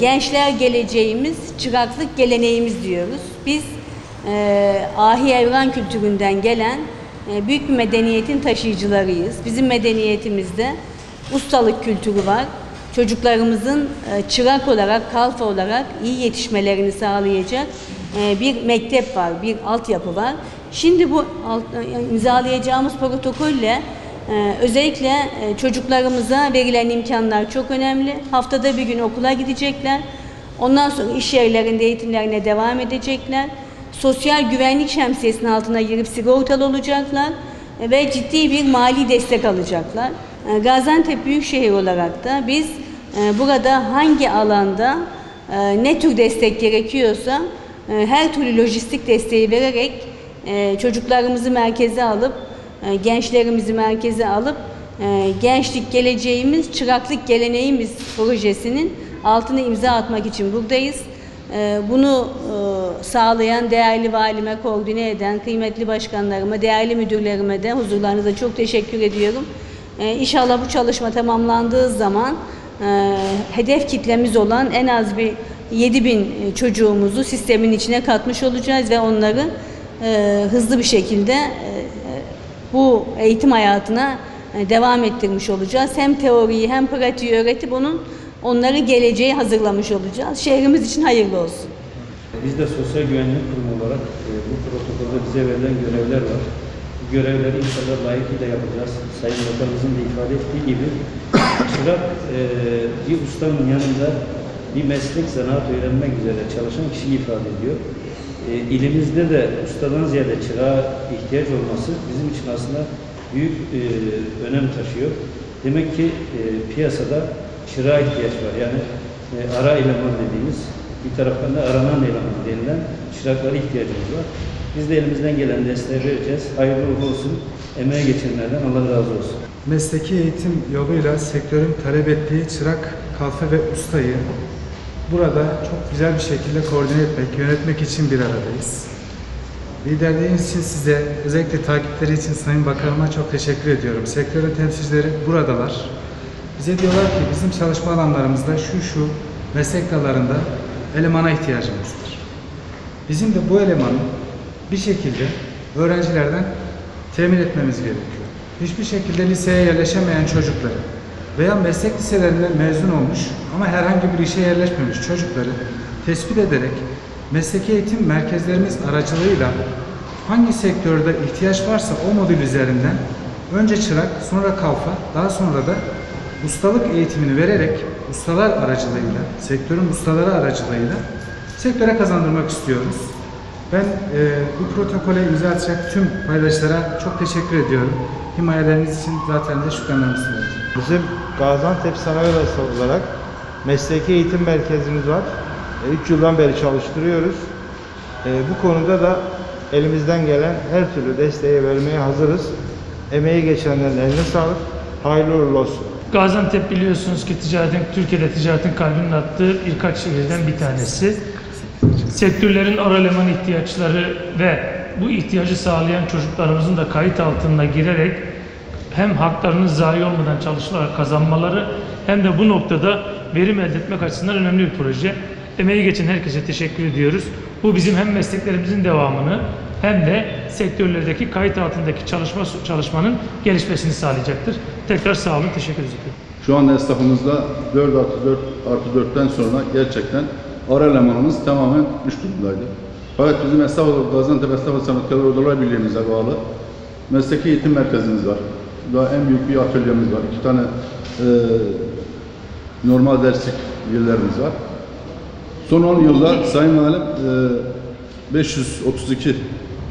Gençler geleceğimiz, çıraklık geleneğimiz diyoruz. Biz ahi evran kültüründen gelen büyük bir medeniyetin taşıyıcılarıyız. Bizim medeniyetimizde ustalık kültürü var. Çocuklarımızın çırak olarak, kalfa olarak iyi yetişmelerini sağlayacak bir mektep var, bir altyapı var. Şimdi bu imzalayacağımız protokolle özellikle çocuklarımıza verilen imkanlar çok önemli. Haftada bir gün okula gidecekler. Ondan sonra iş yerlerinde eğitimlerine devam edecekler. Sosyal güvenlik şemsiyesinin altına girip sigortalı olacaklar ve ciddi bir mali destek alacaklar. Gaziantep Büyükşehir olarak da biz burada hangi alanda ne tür destek gerekiyorsa her türlü lojistik desteği vererek çocuklarımızı merkeze alıp, gençlerimizi merkeze alıp gençlik geleceğimiz, çıraklık geleneğimiz projesinin altına imza atmak için buradayız. Bunu sağlayan değerli valime, koordine eden kıymetli başkanlarıma, değerli müdürlerime de huzurlarınıza çok teşekkür ediyorum. İnşallah bu çalışma tamamlandığı zaman hedef kitlemiz olan en az bir 7.000 çocuğumuzu sistemin içine katmış olacağız ve onları hızlı bir şekilde bu eğitim hayatına devam ettirmiş olacağız. Hem teoriyi hem pratiği öğretip onları geleceğe hazırlamış olacağız. Şehrimiz için hayırlı olsun. Biz de Sosyal Güvenlik Kurumu olarak bu protokolde bize verilen görevler var. Bu görevleri inşallah layıkıyla yapacağız. Sayın Bakanımızın da ifade ettiği gibi çırak bir ustanın yanında bir meslek, zanaat öğrenmek üzere çalışan kişiyi ifade ediyor. İlimizde de ustadan ziyade çırağa ihtiyaç olması bizim için aslında büyük önem taşıyor. Demek ki piyasada çırağa ihtiyaç var. Yani ara eleman dediğimiz, bir taraftan da aranan eleman denilen çıraklara ihtiyacımız var. Biz de elimizden gelen desteği vereceğiz. Hayırlı uğurlu olsun. Emeğe geçenlerden Allah razı olsun. Mesleki eğitim yoluyla sektörün talep ettiği çırak, kalfa ve ustayı burada çok güzel bir şekilde koordine etmek, yönetmek için bir aradayız. Liderliğiniz için size, özellikle takipleri için Sayın Bakanıma çok teşekkür ediyorum. Sektörün temsilcileri buradalar. Bize diyorlar ki bizim çalışma alanlarımızda şu meslek dallarında elemana ihtiyacımızdır. Bizim de bu elemanı bir şekilde öğrencilerden temin etmemiz gerekiyor. Hiçbir şekilde liseye yerleşemeyen çocukları veya meslek liselerinden mezun olmuş ama herhangi bir işe yerleşmemiş çocukları tespit ederek mesleki eğitim merkezlerimiz aracılığıyla hangi sektörde ihtiyaç varsa o modül üzerinden önce çırak, sonra kalfa, daha sonra da ustalık eğitimini vererek ustalar aracılığıyla, sektörün ustaları aracılığıyla sektöre kazandırmak istiyoruz. Ben bu protokole imza atacak tüm paydaşlara çok teşekkür ediyorum. Himayeleriniz için zaten de şükranlarımı sunuyorum. Bizim Gaziantep Sanayi Odası olarak mesleki eğitim merkezimiz var. 3 yıldan beri çalıştırıyoruz. Bu konuda da elimizden gelen her türlü desteği vermeye hazırız. Emeği geçenlerin eline sağlık. Hayırlı uğurlu olsun. Gaziantep biliyorsunuz ki Türkiye'de ticaretin kalbinin attığı birkaç şehirden bir tanesi. Sektörlerin ara eleman ihtiyaçları ve bu ihtiyacı sağlayan çocuklarımızın da kayıt altına girerek hem haklarını zayi olmadan çalışarak kazanmaları hem de bu noktada verim elde etmek açısından önemli bir proje. Emeği geçen herkese teşekkür ediyoruz. Bu bizim hem mesleklerimizin devamını hem de sektörlerdeki kayıt altındaki çalışmanın gelişmesini sağlayacaktır. Tekrar sağ olun, teşekkür ederim. Şu anda esnafımızda 4+4+4'ten sonra gerçekten ara elemanımız tamamen 3 durumdaydı. Fakat bizim Gaziantep Esnaf ve Sanatkarlar Odalar Birliği'mize bağlı mesleki eğitim merkezimiz var. Daha en büyük bir atölyemiz var. 2 tane normal derslik yerlerimiz var. Son 10 yılda Sayın Valim 532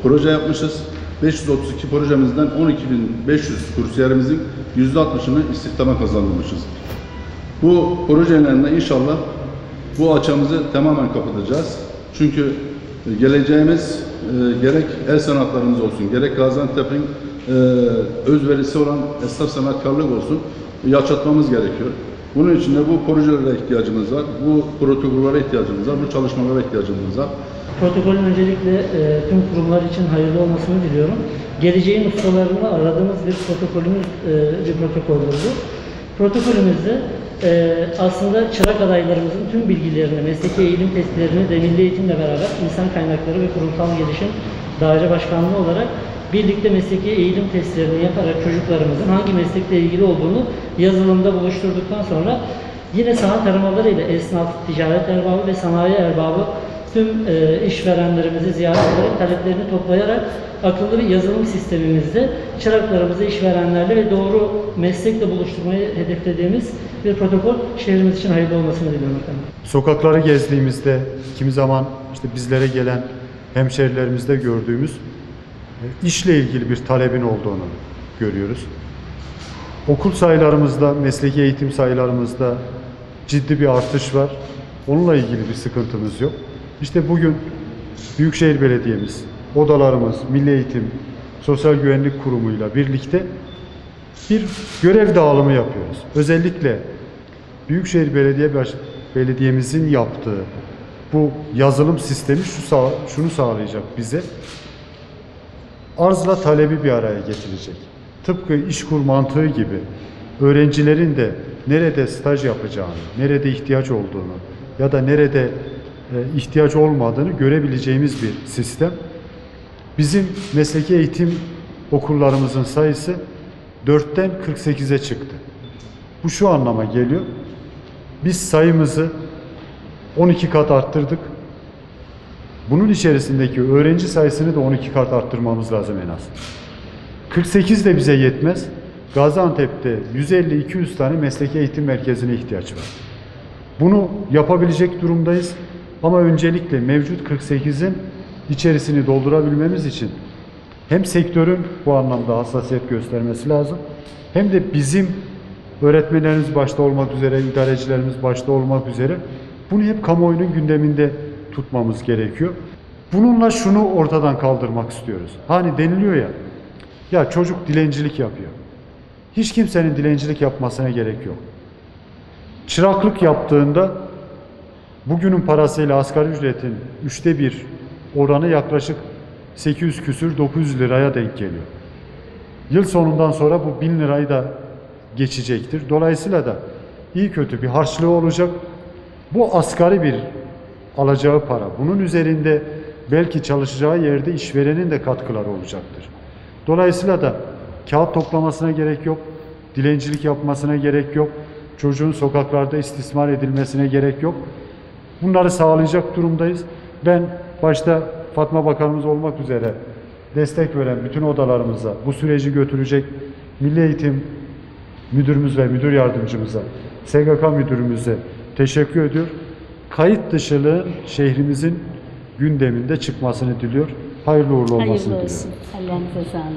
proje yapmışız. 532 projemizden 12.500 kursiyerimizin %60'ını istihdama kazandırmışız. Bu projelerle inşallah bu açığımızı tamamen kapatacağız. Çünkü geleceğimiz gerek el sanatlarımız olsun, gerek Gaziantep'in özverisi olan esnaf sanatkarlık olsun yaşatmamız gerekiyor. Bunun için de bu projelere ihtiyacımız var, bu protokollere ihtiyacımız var, bu çalışmalara ihtiyacımız var. Protokolün öncelikle tüm kurumlar için hayırlı olmasını diliyorum. Geleceğin ustalarını aradığımız bir protokolümüz, bir protokoldür bu. Protokolümüzde Aslında çırak adaylarımızın tüm bilgilerini, mesleki eğilim testlerini de Milli Eğitimle beraber İnsan Kaynakları ve Kurumsal Gelişim Daire Başkanlığı olarak birlikte mesleki eğilim testlerini yaparak çocuklarımızın hangi meslekle ilgili olduğunu yazılımda buluşturduktan sonra yine saha taramalarıyla esnaf, ticaret erbabı ve sanayi erbabı tüm işverenlerimizi ziyaret ederek taleplerini toplayarak akıllı bir yazılım sistemimizde çıraklarımızı işverenlerle ve doğru meslekle buluşturmayı hedeflediğimiz bir protokol şehrimiz için hayırlı olmasını diliyorum efendim. Sokakları gezdiğimizde kimi zaman işte bizlere gelen hemşerilerimizde gördüğümüz işle ilgili bir talebin olduğunu görüyoruz. Okul sayılarımızda, mesleki eğitim sayılarımızda ciddi bir artış var. Onunla ilgili bir sıkıntımız yok. İşte bugün Büyükşehir Belediye'miz, odalarımız, Milli Eğitim, Sosyal Güvenlik Kurumu'yla birlikte bir görev dağılımı yapıyoruz. Özellikle Büyükşehir Belediye'mizin yaptığı bu yazılım sistemi şunu sağlayacak bize. Arzla talebi bir araya getirecek. Tıpkı İşkur mantığı gibi öğrencilerin de nerede staj yapacağını, nerede ihtiyaç olduğunu ya da nerede ihtiyaç olmadığını görebileceğimiz bir sistem. Bizim mesleki eğitim okullarımızın sayısı 4'ten 48'e çıktı. Bu şu anlama geliyor. Biz sayımızı 12 kat arttırdık. Bunun içerisindeki öğrenci sayısını da 12 kat arttırmamız lazım en az. 48 de bize yetmez. Gaziantep'te 150-200 tane mesleki eğitim merkezine ihtiyaç var. Bunu yapabilecek durumdayız. Ama öncelikle mevcut 48'in içerisini doldurabilmemiz için hem sektörün bu anlamda hassasiyet göstermesi lazım, hem de bizim öğretmenlerimiz başta olmak üzere, idarecilerimiz başta olmak üzere bunu hep kamuoyunun gündeminde tutmamız gerekiyor. Bununla şunu ortadan kaldırmak istiyoruz. Hani deniliyor ya çocuk dilencilik yapıyor. Hiç kimsenin dilencilik yapmasına gerek yok. Çıraklık yaptığında bugünün parasıyla asgari ücretin 1/3 oranı yaklaşık 800 küsür 900 liraya denk geliyor. Yıl sonundan sonra bu 1000 lirayı da geçecektir. Dolayısıyla da iyi kötü bir harçlığı olacak. Bu asgari bir alacağı para. Bunun üzerinde belki çalışacağı yerde işverenin de katkıları olacaktır. Dolayısıyla da kağıt toplamasına gerek yok, dilencilik yapmasına gerek yok, çocuğun sokaklarda istismar edilmesine gerek yok. Bunları sağlayacak durumdayız. Ben başta Fatma Bakanımız olmak üzere destek veren bütün odalarımıza, bu süreci götürecek Milli Eğitim Müdürümüz ve Müdür Yardımcımıza, SGK Müdürümüze teşekkür ediyor. Kayıt dışılığın şehrimizin gündeminde çıkmasını diliyor. Hayırlı uğurlu olmasını diliyorum. Hayırlı olsun. Allah'ınıza sağlık.